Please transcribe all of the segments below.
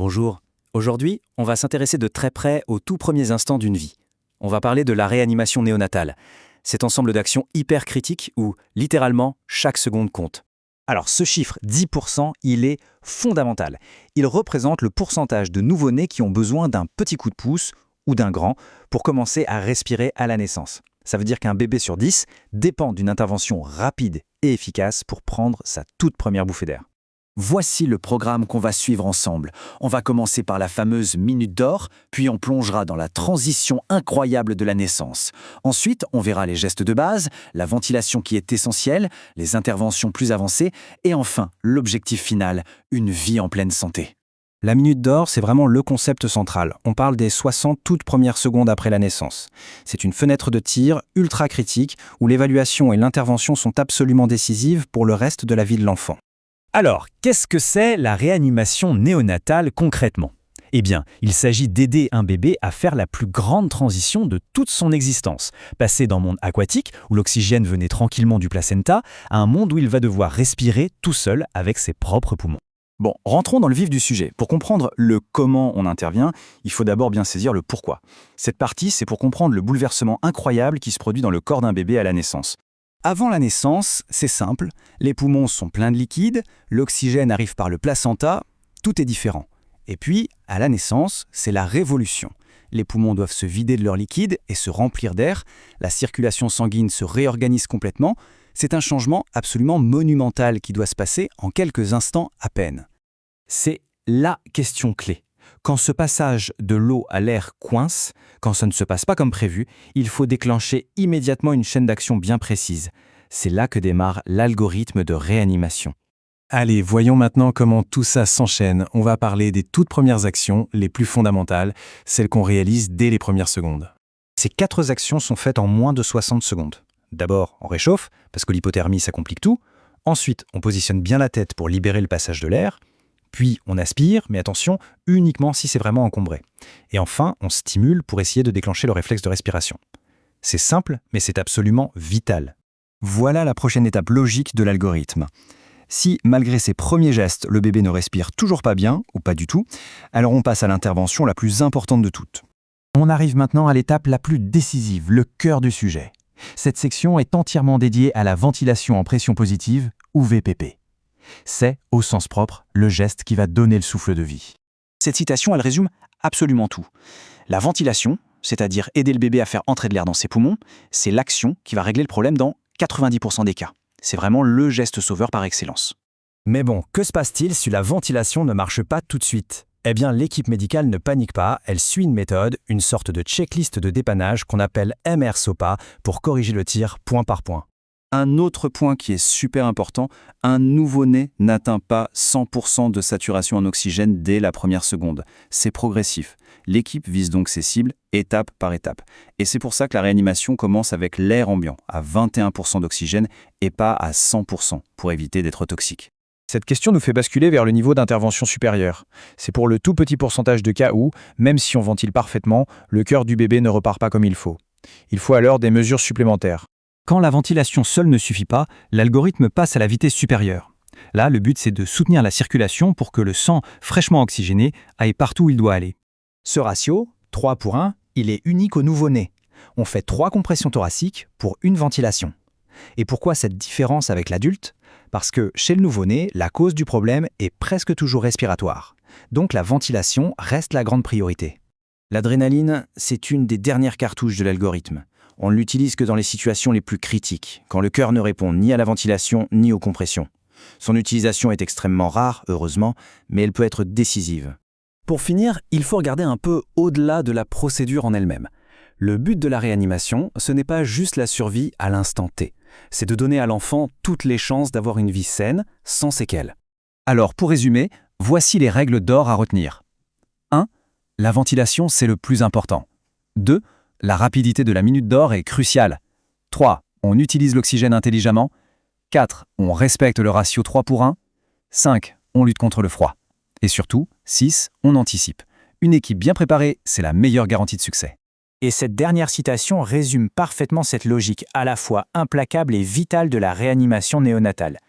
Bonjour. Aujourd'hui, on va s'intéresser de très près aux tout premiers instants d'une vie. On va parler de la réanimation néonatale. Cet ensemble d'actions hyper critiques où, littéralement, chaque seconde compte. Alors ce chiffre, 10%, il est fondamental. Il représente le pourcentage de nouveau-nés qui ont besoin d'un petit coup de pouce ou d'un grand pour commencer à respirer à la naissance. Ça veut dire qu'un bébé sur 10 dépend d'une intervention rapide et efficace pour prendre sa toute première bouffée d'air. Voici le programme qu'on va suivre ensemble. On va commencer par la fameuse minute d'or, puis on plongera dans la transition incroyable de la naissance. Ensuite, on verra les gestes de base, la ventilation qui est essentielle, les interventions plus avancées, et enfin, l'objectif final, une vie en pleine santé. La minute d'or, c'est vraiment le concept central. On parle des 60 toutes premières secondes après la naissance. C'est une fenêtre de tir ultra critique où l'évaluation et l'intervention sont absolument décisives pour le reste de la vie de l'enfant. Alors, qu'est-ce que c'est la réanimation néonatale concrètement ? Eh bien, il s'agit d'aider un bébé à faire la plus grande transition de toute son existence, passer d'un monde aquatique, où l'oxygène venait tranquillement du placenta, à un monde où il va devoir respirer tout seul avec ses propres poumons. Bon, rentrons dans le vif du sujet. Pour comprendre le comment on intervient, il faut d'abord bien saisir le pourquoi. Cette partie, c'est pour comprendre le bouleversement incroyable qui se produit dans le corps d'un bébé à la naissance. Avant la naissance, c'est simple, les poumons sont pleins de liquide, l'oxygène arrive par le placenta, tout est différent. Et puis, à la naissance, c'est la révolution. Les poumons doivent se vider de leur liquide et se remplir d'air, la circulation sanguine se réorganise complètement, c'est un changement absolument monumental qui doit se passer en quelques instants à peine. C'est la question clé. Quand ce passage de l'eau à l'air coince, quand ça ne se passe pas comme prévu, il faut déclencher immédiatement une chaîne d'action bien précise. C'est là que démarre l'algorithme de réanimation. Allez, voyons maintenant comment tout ça s'enchaîne. On va parler des toutes premières actions, les plus fondamentales, celles qu'on réalise dès les premières secondes. Ces 4 actions sont faites en moins de 60 secondes. D'abord, on réchauffe, parce que l'hypothermie, ça complique tout. Ensuite, on positionne bien la tête pour libérer le passage de l'air. Puis, on aspire, mais attention, uniquement si c'est vraiment encombré. Et enfin, on stimule pour essayer de déclencher le réflexe de respiration. C'est simple, mais c'est absolument vital. Voilà la prochaine étape logique de l'algorithme. Si, malgré ces premiers gestes, le bébé ne respire toujours pas bien, ou pas du tout, alors on passe à l'intervention la plus importante de toutes. On arrive maintenant à l'étape la plus décisive, le cœur du sujet. Cette section est entièrement dédiée à la ventilation en pression positive, ou VPP. C'est, au sens propre, le geste qui va donner le souffle de vie. Cette citation, elle résume absolument tout. La ventilation, c'est-à-dire aider le bébé à faire entrer de l'air dans ses poumons, c'est l'action qui va régler le problème dans 90% des cas. C'est vraiment le geste sauveur par excellence. Mais bon, que se passe-t-il si la ventilation ne marche pas tout de suite ? Eh bien, l'équipe médicale ne panique pas, elle suit une méthode, une sorte de checklist de dépannage qu'on appelle MR-SOPA pour corriger le tir point par point. Un autre point qui est super important, un nouveau-né n'atteint pas 100% de saturation en oxygène dès la première seconde. C'est progressif. L'équipe vise donc ses cibles étape par étape. Et c'est pour ça que la réanimation commence avec l'air ambiant, à 21% d'oxygène et pas à 100% pour éviter d'être toxique. Cette question nous fait basculer vers le niveau d'intervention supérieur. C'est pour le tout petit pourcentage de cas où, même si on ventile parfaitement, le cœur du bébé ne repart pas comme il faut. Il faut alors des mesures supplémentaires. Quand la ventilation seule ne suffit pas, l'algorithme passe à la vitesse supérieure. Là, le but c'est de soutenir la circulation pour que le sang fraîchement oxygéné aille partout où il doit aller. Ce ratio, 3 pour 1, il est unique au nouveau-né. On fait 3 compressions thoraciques pour une ventilation. Et pourquoi cette différence avec l'adulte ? Parce que chez le nouveau-né, la cause du problème est presque toujours respiratoire. Donc la ventilation reste la grande priorité. L'adrénaline, c'est une des dernières cartouches de l'algorithme. On ne l'utilise que dans les situations les plus critiques, quand le cœur ne répond ni à la ventilation ni aux compressions. Son utilisation est extrêmement rare, heureusement, mais elle peut être décisive. Pour finir, il faut regarder un peu au-delà de la procédure en elle-même. Le but de la réanimation, ce n'est pas juste la survie à l'instant T. C'est de donner à l'enfant toutes les chances d'avoir une vie saine, sans séquelles. Alors, pour résumer, voici les règles d'or à retenir. 1. La ventilation, c'est le plus important. 2. La rapidité de la minute d'or est cruciale. 3. On utilise l'oxygène intelligemment. 4. On respecte le ratio 3 pour 1. 5. On lutte contre le froid. Et surtout, 6. On anticipe. Une équipe bien préparée, c'est la meilleure garantie de succès. Et cette dernière citation résume parfaitement cette logique à la fois implacable et vitale de la réanimation néonatale.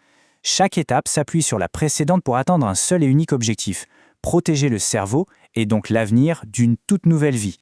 Chaque étape s'appuie sur la précédente pour atteindre un seul et unique objectif, protéger le cerveau et donc l'avenir d'une toute nouvelle vie.